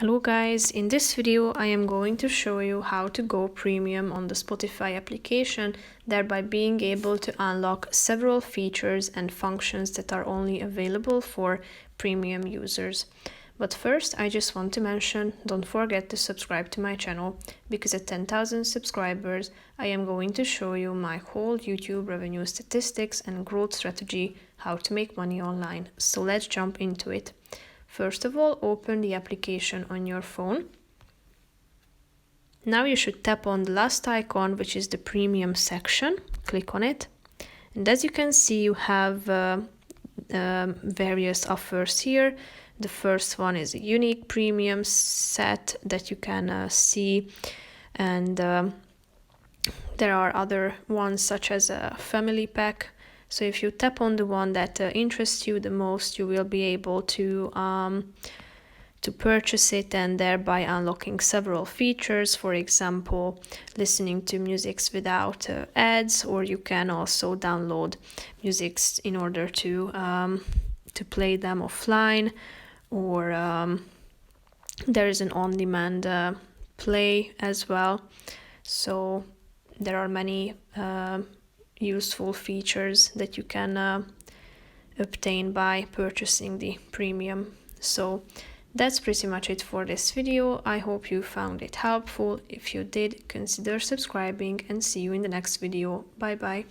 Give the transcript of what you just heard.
Hello guys, in this video I am going to show you how to go premium on the Spotify application, thereby being able to unlock several features and functions that are only available for premium users. But first I just want to mention, don't forget to subscribe to my channel, because at 10,000 subscribers I am going to show you my whole YouTube revenue statistics and growth strategy, how to make money online. So let's jump into it. First of all, open the application on your phone. Now you should tap on the last icon, which is the premium section. Click on it. And as you can see, you have various offers here. The first one is a unique premium set that you can see. And there are other ones such as a family pack. So if you tap on the one that interests you the most, you will be able to purchase it and thereby unlocking several features. For example, listening to musics without ads, or you can also download musics in order to play them offline, or there is an on-demand play as well. So there are many useful features that you can obtain by purchasing the premium. So that's pretty much it for this video. I hope you found it helpful. If you did, consider subscribing and see you in the next video. Bye bye.